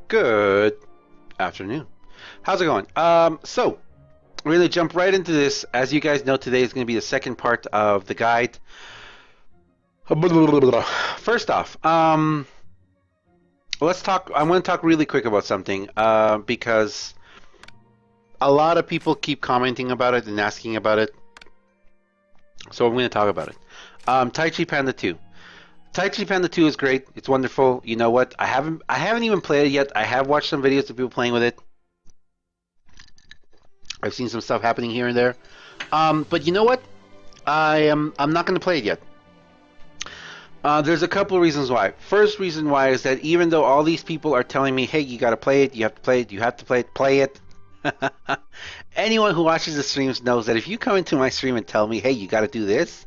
Good afternoon. How's it going? So we're gonna jump right into this. As you guys know, today is gonna be the second part of the guide. First off, let's talk. I want to talk really quick about something, because a lot of people keep commenting about it and asking about it. So I'm going to talk about it. Taichi Panda 2. Taichi Panda 2 is great. It's wonderful. You know what? I haven't even played it yet. I have watched some videos of people playing with it. I've seen some stuff happening here and there. But you know what? I'm not going to play it yet. There's a couple of reasons why. First reason why is that even though all these people are telling me, hey, you got to play it, you have to play it, you have to play it. Anyone who watches the streams knows that if you come into my stream and tell me, hey, you got to do this,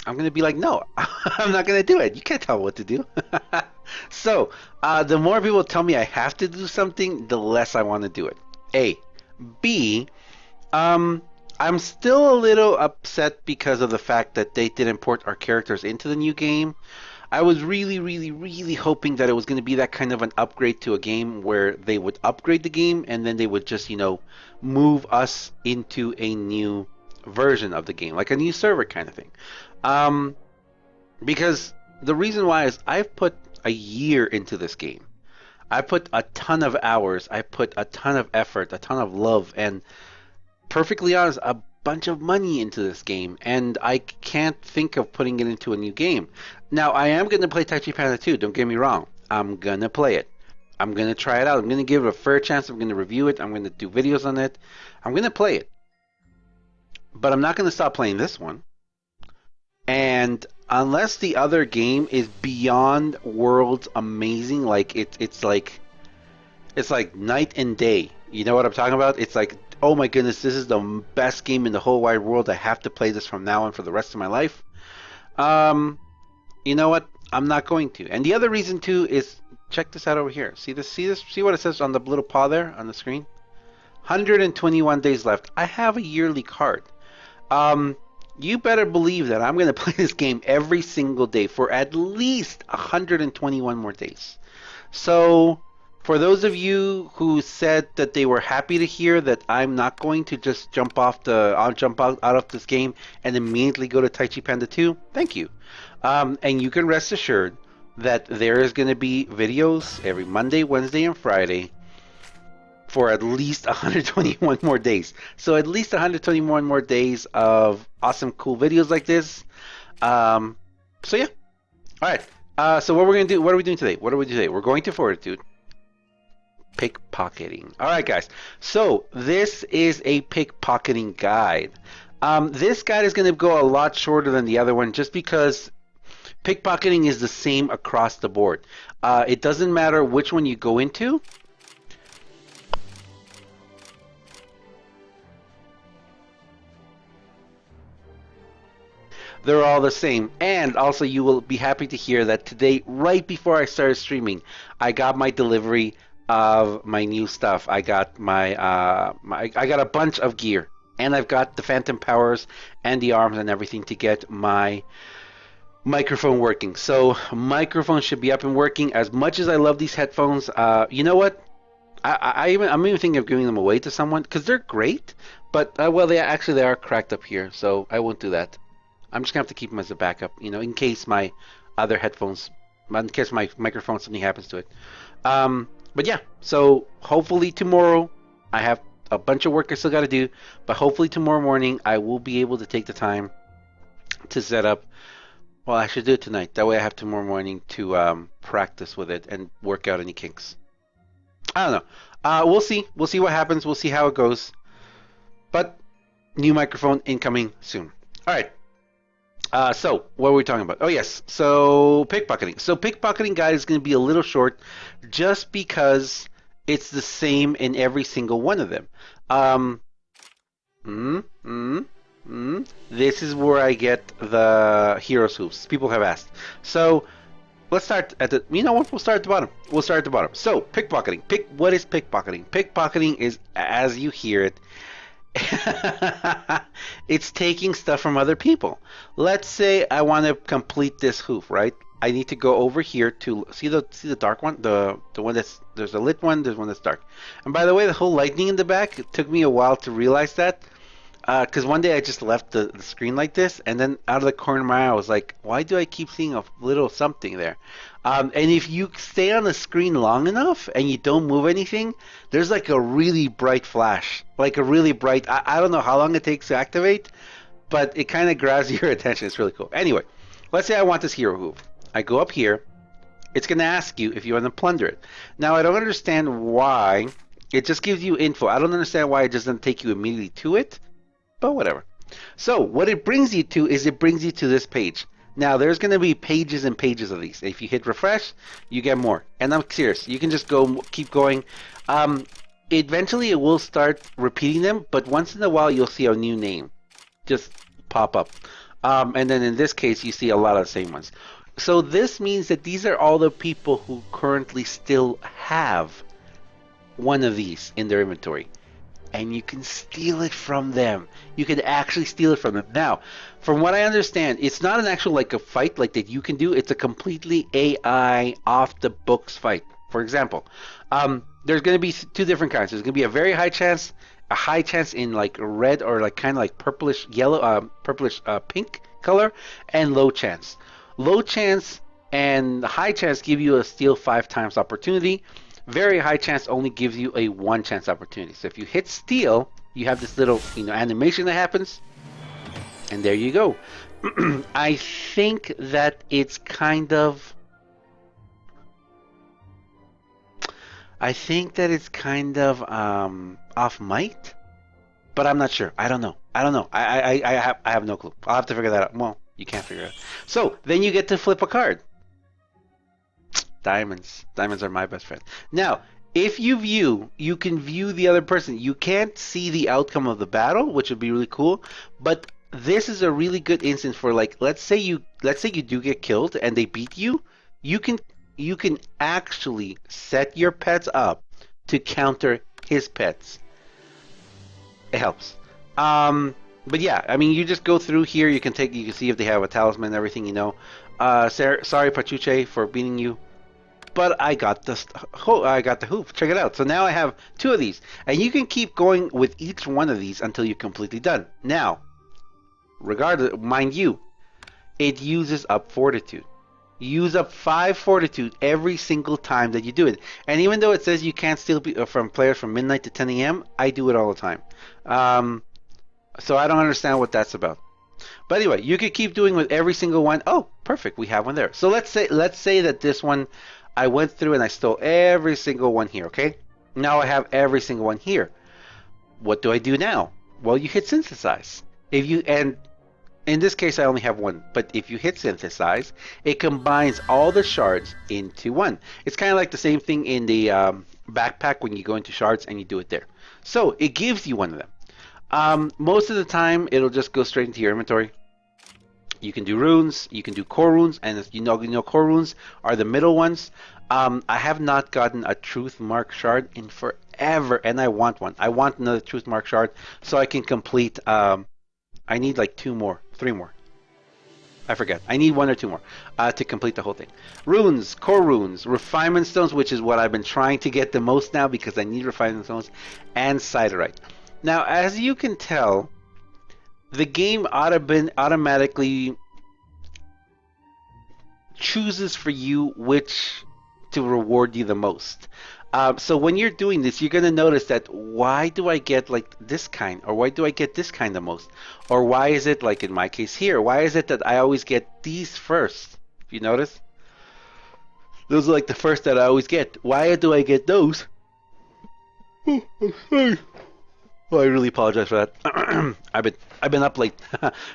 I'm going to be like, no, I'm not going to do it. You can't tell me what to do. So, the more people tell me I have to do something, the less I want to do it. A. B. I'm still a little upset because of the fact that they didn't port our characters into the new game. I was really, really, really hoping that it was going to be that kind of an upgrade to a game where they would upgrade the game and then they would just, move us into a new version of the game, like a new server kind of thing. Because the reason why is I've put a year into this game. I put a ton of hours, I put a ton of effort, a ton of love, and perfectly honest, a bunch of money into this game, and I can't think of putting it into a new game. Now, I am going to play Taichi Panda 2, don't get me wrong. I'm going to play it. I'm going to try it out. I'm going to give it a fair chance. I'm going to review it. I'm going to do videos on it. I'm going to play it. But I'm not going to stop playing this one. And unless the other game is beyond worlds amazing, like it's like night and day. You know what I'm talking about? It's like, oh my goodness, this is the best game in the whole wide world. I have to play this from now on for the rest of my life. You know what? I'm not going to. And the other reason too is, check this out over here. See this? See what it says on the little paw there on the screen? 121 days left. I have a yearly card. You better believe that I'm going to play this game every single day for at least 121 more days. So, for those of you who said that they were happy to hear that I'm not going to just I'll jump out of this game and immediately go to Taichi Panda 2, thank you. And you can rest assured that there is going to be videos every Monday, Wednesday, and Friday for at least 121 more days. So at least 121 more days of awesome, cool videos like this. So yeah. All right. So what we're gonna do? What are we doing today? What are we doing today? We're going to Fortitude. Pickpocketing. All right, guys. So this is a pickpocketing guide. This guide is going to go a lot shorter than the other one, just because pickpocketing is the same across the board. It doesn't matter which one you go into. They're all the same. And also, you will be happy to hear that today, right before I started streaming, I got my delivery of my new stuff. I got I got a bunch of gear, and I've got the phantom powers and the arms and everything to get my microphone working. So microphone should be up and working. As much as I love these headphones, you know what? I'm even thinking of giving them away to someone because they're great. But well, they are cracked up here, so I won't do that. I'm just gonna have to keep them as a backup, in case my other headphones, in case my microphone, something happens to it. But yeah, so hopefully tomorrow, I have a bunch of work I still got to do, but hopefully tomorrow morning I will be able to take the time to set up. Well, I should do it tonight. That way I have tomorrow morning to practice with it and work out any kinks. I don't know. We'll see. We'll see what happens. We'll see how it goes. But new microphone incoming soon. All right. So what were we talking about? Oh yes, so pickpocketing. So pickpocketing guide is going to be a little short, just because it's the same in every single one of them. This is where I get the hero's hoops. People have asked. So let's start at the. You know what? We'll start at the bottom. We'll start at the bottom. So pickpocketing. What is pickpocketing? Pickpocketing is, as you hear it, it's taking stuff from other people. Let's say I want to complete this hoof, right? I need to go over here to see the dark one, the one that's there's a lit one, there's one that's dark. And by the way, the whole lightning in the back, it took me a while to realize that. Because one day I just left the screen like this, and then out of the corner of my eye, I was like, why do I keep seeing a little something there? And if you stay on the screen long enough and you don't move anything, there's like a really bright flash. Like a really bright, I don't know how long it takes to activate, but it kind of grabs your attention. It's really cool. Anyway, let's say I want this hero hoof. I go up here. It's going to ask you if you want to plunder it. Now, I don't understand why. It just gives you info. I don't understand why it doesn't take you immediately to it. But whatever. So what it brings you to is it brings you to this page. Now there's going to be pages and pages of these. If you hit refresh, you get more. And I'm serious. You can just go keep going. Eventually it will start repeating them, but once in a while you'll see a new name just pop up. And then in this case you see a lot of the same ones. So this means that these are all the people who currently still have one of these in their inventory. And you can steal it from them. You can actually steal it from them. Now, from what I understand, it's not an actual like a fight like that you can do. It's a completely AI off the books fight. For example, there's going to be two different kinds. There's going to be a high chance in like red or like kind of like purplish yellow, purplish pink color, and low chance. Low chance and high chance give you a steal 5 times opportunity. Very high chance only gives you a 1 chance opportunity. So if you hit steal, you have this little animation that happens, and there you go. I think that it's kind of off might, but I'm not sure. I don't know. I have no clue. I'll have to figure that out. Well, you can't figure it out. So then you get to flip a card. Diamonds are my best friend. Now, if you view, you can view the other person. You can't see the outcome of the battle, which would be really cool, but this is a really good instance for like let's say you do get killed and they beat you, you can actually set your pets up to counter his pets. It helps. But yeah, I mean you just go through here, you can see if they have a talisman and everything, sorry Pachuche for beating you. But I got the hoop. Check it out. So now I have 2 of these. And you can keep going with each one of these until you're completely done. Now, regardless, mind you, it uses up fortitude. You use up 5 fortitude every single time that you do it. And even though it says you can't steal from players from midnight to 10 a.m., I do it all the time. So I don't understand what that's about. But anyway, you could keep doing with every single one. Oh, perfect. We have one there. So let's say that this one I went through and I stole every single one here, okay? Now I have every single one here. What do I do now? Well, you hit synthesize. And in this case I only have one, but if you hit synthesize, it combines all the shards into one. It's kind of like the same thing in the backpack when you go into shards and you do it there. So it gives you one of them. Most of the time it'll just go straight into your inventory. You can do runes, you can do core runes, and as you know core runes are the middle ones. I have not gotten a truth mark shard in forever, and I want one. I want another truth mark shard so I can complete. I need like 3 more. I forget. I need 1 or 2 more to complete the whole thing. Runes, core runes, refinement stones, which is what I've been trying to get the most now because I need refinement stones, and siderite. Now, as you can tell, the game automatically chooses for you which to reward you the most. So when you're doing this, you're going to notice that why do I get like this kind, or why do I get this kind the most? Or why is it like in my case here, why is it that I always get these first? If you notice, those are like the first that I always get. Why do I get those? Oh, I'm sorry. Well, I really apologize for that. I've been up late.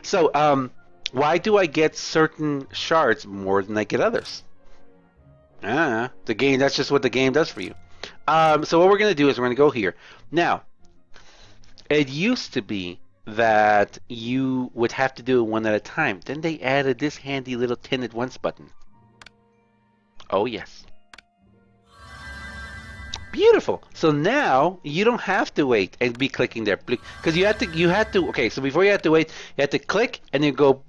So, why do I get certain shards more than I get others? The game. That's just what the game does for you. So what we're gonna do is we're gonna go here. Now, it used to be that you would have to do it one at a time. Then they added this handy little 10 at once button. Oh yes. Beautiful. So now you don't have to wait and be clicking there because you had to. Okay, so before you had to wait, you had to click and then go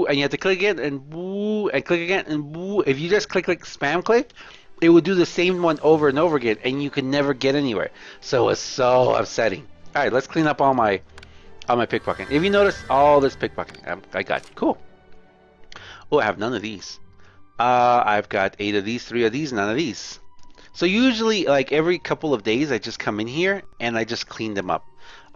boo, and you have to click again and boo, and click again and boo. If you just click spam click, it would do the same one over and over again, and you can never get anywhere. So it's so upsetting. All right, let's clean up all my pickpocketing. If you notice, all this pickpocketing I got. Cool. Oh, I have none of these. I've got 8 of these, 3 of these, none of these. So usually, like every couple of days, I just come in here and I just clean them up.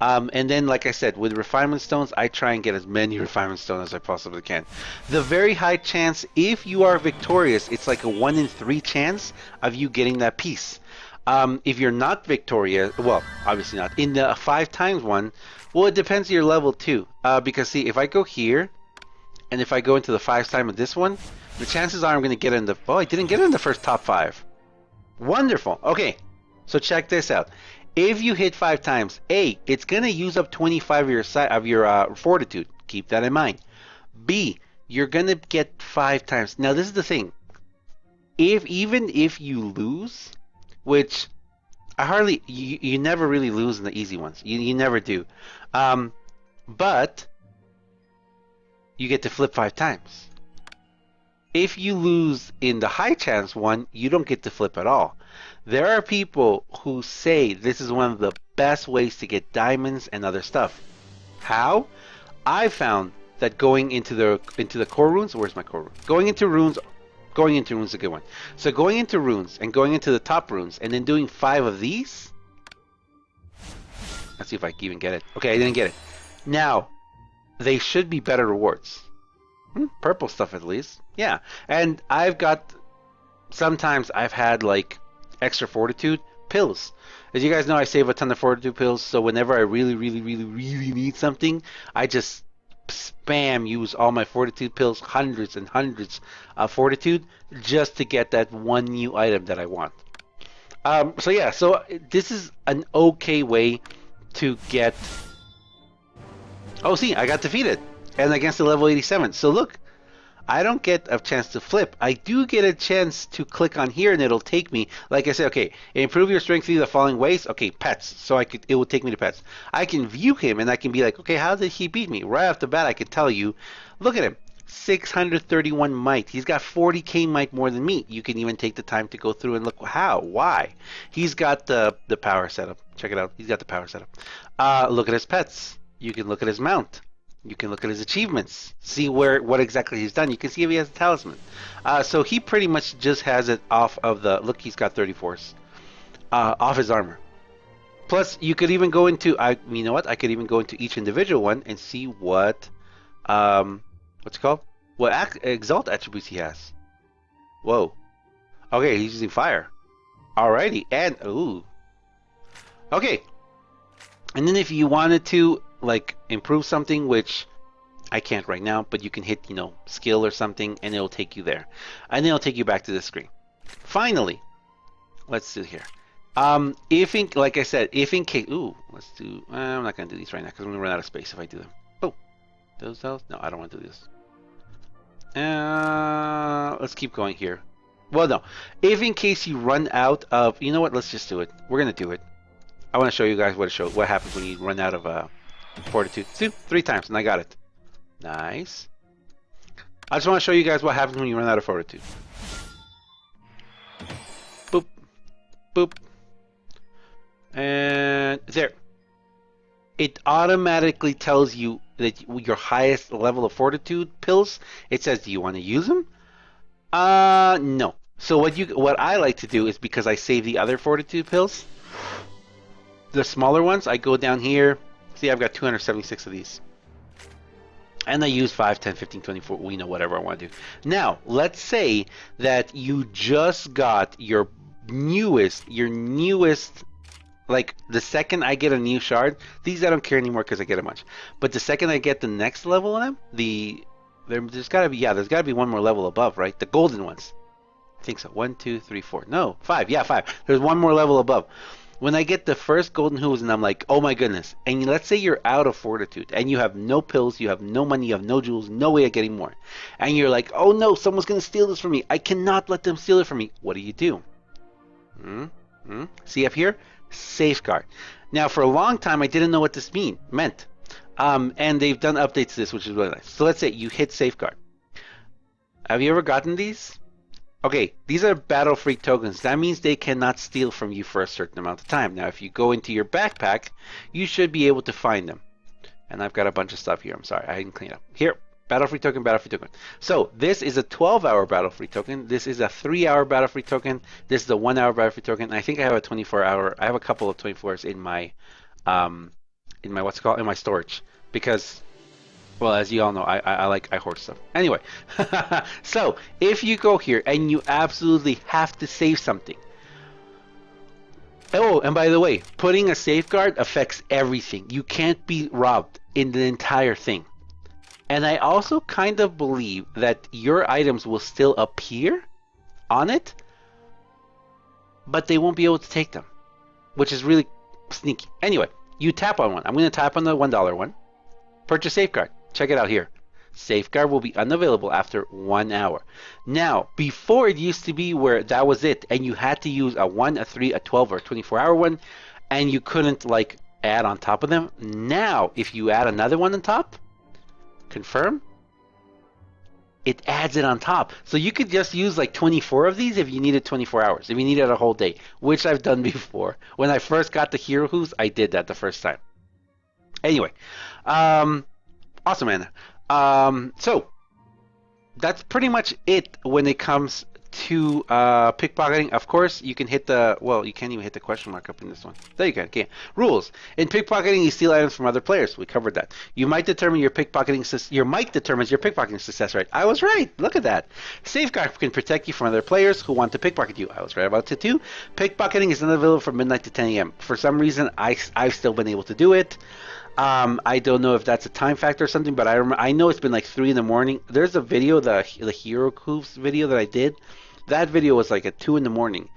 And then, like I said, with refinement stones, I try and get as many refinement stones as I possibly can. The very high chance, if you are victorious, it's like a 1 in 3 chance of you getting that piece. If you're not victorious, well, obviously not. In the 5 times one, well, it depends on your level too. Because see, if I go here, and if I go into the 5 time of this one, the chances are I'm going to get in the... Oh, I didn't get in the first top 5. Wonderful. Okay, so check this out. If you hit 5 times, A, it's going to use up 25 of your fortitude. Keep that in mind. B, you're going to get 5 times. Now, this is the thing. Even if you lose, which you never really lose in the easy ones. You never do. But you get to flip 5 times. If you lose in the high chance one, you don't get to flip at all. There are people who say this is one of the best ways to get diamonds and other stuff. How? I found that going into the core runes, where's my core rune? Going into runes is a good one. So going into runes and going into the top runes and then doing 5 of these. Let's see if I can even get it. Okay, I didn't get it. Now, they should be better rewards. Purple stuff at least. Yeah. And sometimes I've had like extra fortitude pills. As you guys know, I save a ton of fortitude pills, so whenever I really need something, I just spam use all my fortitude pills, hundreds and hundreds of fortitude, just to get that one new item that I want. So yeah, so this is an okay way to get... Oh, see, I got defeated. And against the level 87. So look, I don't get a chance to flip. I do get a chance to click on here and it'll take me, like I said, okay, improve your strength through the following ways. Okay, pets. So it will take me to pets. I can view him and I can be like, okay, how did he beat me? Right off the bat, I can tell you, look at him. 631 might. He's got 40k might more than me. You can even take the time to go through and look how, why. He's got the power setup. Check it out. He's got the power setup. Look at his pets. You can look at his mount. You can look at his achievements, see what exactly he's done. You can see if he has a talisman. So he pretty much just has it off of the... Look, he's got 34s. Off his armor. Plus, you could even go into... you know what? I could even go into each individual one and see what... what's it called? What exalt attributes he has. Whoa. Okay, he's using fire. Alrighty. And... Ooh. Okay. And then if you wanted to... like improve something, which I can't right now, but you can hit, skill or something and it'll take you there, and then it'll take you back to the screen. Finally, let's do here. Like I said, if in case, let's do, I'm not gonna do these right now because I'm gonna run out of space if I do them. Oh, those, no, I don't want to do this. Let's keep going here. Well, no, if in case you run out of, you know what, let's just do it. We're gonna do it. I want to show you guys what happens when you run out of fortitude. 3 times, and I got it. Nice. I just want to show you guys what happens when you run out of fortitude. Boop. Boop. And there. It automatically tells you that your highest level of fortitude pills, it says, do you want to use them? No. So what I like to do is, because I save the other fortitude pills, the smaller ones, I go down here. See, I've got 276 of these. And I use 5, 10, 15, 24, whatever I want to do. Now, let's say that you just got your newest, like the second I get a new shard, these I don't care anymore because I get a bunch. But the second I get the next level of them, there's got to be one more level above, right? The golden ones. I think so. 1, 2, 3, 4. No, 5. Yeah, 5. There's one more level above. When I get the first golden hooves and I'm like, oh my goodness, and let's say you're out of fortitude and you have no pills, you have no money, you have no jewels, no way of getting more, and you're like, oh no, someone's going to steal this from me, I cannot let them steal it from me. What do? See up here? Safeguard. Now for a long time I didn't know what this meant. And they've done updates to this, which is really nice. So let's say you hit safeguard. Have you ever gotten these? Okay, these are battle free tokens. That means they cannot steal from you for a certain amount of time. Now, if you go into your backpack, you should be able to find them. And I've got a bunch of stuff here. I'm sorry, I didn't clean up. Here, battle free token, battle free token. So this is a 12-hour battle free token. This is a 3-hour battle free token. This is a 1-hour battle free token. I think I have a 24-hour. I have a couple of 24s in my what's it called, in my storage, because, well, as you all know, I hoard stuff. Anyway, so if you go here and you absolutely have to save something. Oh, and by the way, putting a safeguard affects everything. You can't be robbed in the entire thing. And I also kind of believe that your items will still appear on it, but they won't be able to take them, which is really sneaky. Anyway, you tap on one. I'm going to tap on the $1 one. Purchase safeguard. Check it out here. Safeguard will be unavailable after 1 hour. Now, before it used to be where that was it, and you had to use a 1, a 3, a 12, or a 24-hour one, and you couldn't like add on top of them. Now, if you add another one on top, confirm, it adds it on top. So you could just use like 24 of these if you needed 24 hours, if you needed a whole day, which I've done before. When I first got the Hero Hooves, I did that the first time. Anyway, awesome, Anna. So that's pretty much it when it comes to pickpocketing. Of course, you can hit the, well, you can't even hit the question mark up in this one. There you go. Okay. Rules. In pickpocketing, you steal items from other players. We covered that. You might determine your pickpocketing your mic determines your pickpocketing success rate. I was right. Look at that. Safeguard can protect you from other players who want to pickpocket you. I was right about it too. Pickpocketing is unavailable from midnight to 10 a.m. For some reason, I've still been able to do it. I don't know if that's a time factor or something, but I know it's been like 3 in the morning. There's a video, the Hero Hooves video that I did. That video was like at 2 in the morning.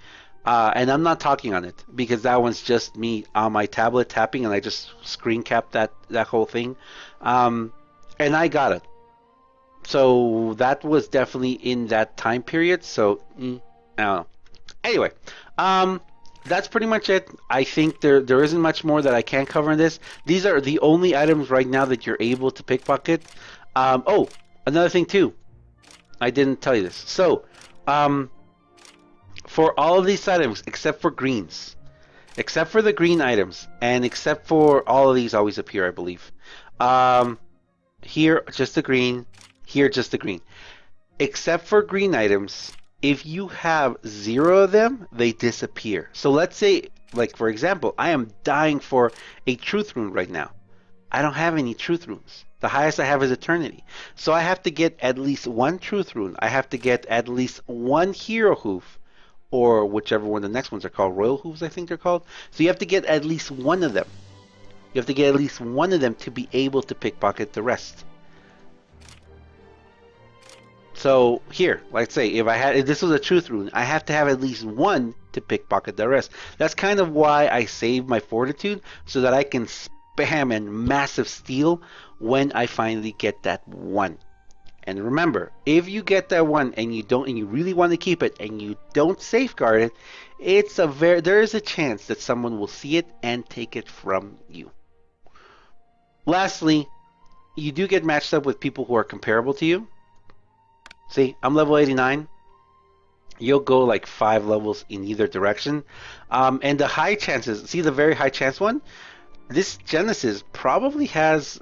And I'm not talking on it because that one's just me on my tablet tapping, and I just screen capped that whole thing. And I got it. So that was definitely in that time period. So, I don't know. Anyway, that's pretty much it. I think there isn't much more that I can cover in this. These are the only items right now that you're able to pickpocket. Oh, another thing too. I didn't tell you this. So, for all of these items, except for greens, except for the green items, and except for all of these always appear, I believe. Here, just the green. Here, just the green. Except for green items, if you have 0 of them, they disappear. So let's say, like for example, I am dying for a truth rune right now. I don't have any truth runes. The highest I have is eternity. So I have to get at least 1 truth rune. I have to get at least 1 hero hoof, or whichever one the next ones are called, royal hooves I think they're called. So you have to get at least 1 of them. You have to get at least 1 of them to be able to pickpocket the rest. So here, let's say if this was a truth rune, I have to have at least 1 to pickpocket the rest. That's kind of why I save my fortitude, so that I can spam and massive steal when I finally get that 1. And remember, if you get that 1 and you really want to keep it and you don't safeguard it, there is a chance that someone will see it and take it from you. Lastly, you do get matched up with people who are comparable to you. See, I'm level 89. You'll go like 5 levels in either direction. And the high chances, see the very high chance one? This Genesis probably has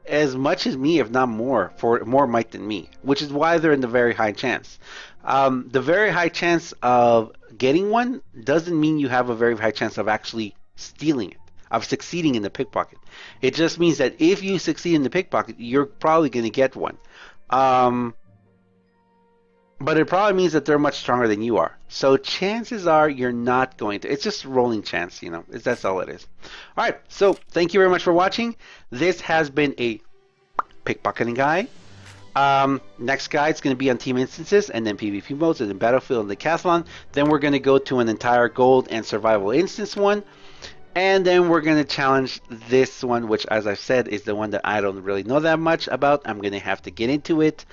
as much as me, if not more, for more might than me, which is why they're in the very high chance. The very high chance of getting one doesn't mean you have a very high chance of actually stealing it, of succeeding in the pickpocket. It just means that if you succeed in the pickpocket, you're probably going to get one. But it probably means that they're much stronger than you are. So chances are you're not going to. It's just rolling chance, you know. That's all it is. All right. So thank you very much for watching. This has been a pickpocketing guide. Next guide is going to be on team instances, and then PvP modes, and then Battlefield and Decathlon. Then we're going to go to an entire gold and survival instance one. And then we're going to challenge this one, which, as I said, is the one that I don't really know that much about. I'm going to have to get into it.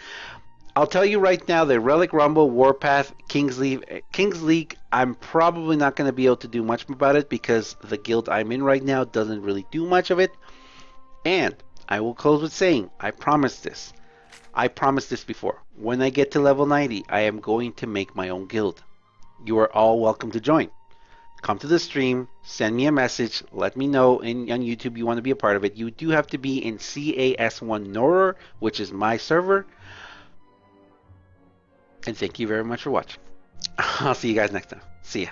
I'll tell you right now, the Relic Rumble, Warpath, King's League, I'm probably not going to be able to do much about it because the guild I'm in right now doesn't really do much of it. And I will close with saying, I promised this. I promised this before. When I get to level 90, I am going to make my own guild. You are all welcome to join. Come to the stream, send me a message, let me know on YouTube you want to be a part of it. You do have to be in CAS1 Noror, which is my server. And thank you very much for watching. I'll see you guys next time. See ya.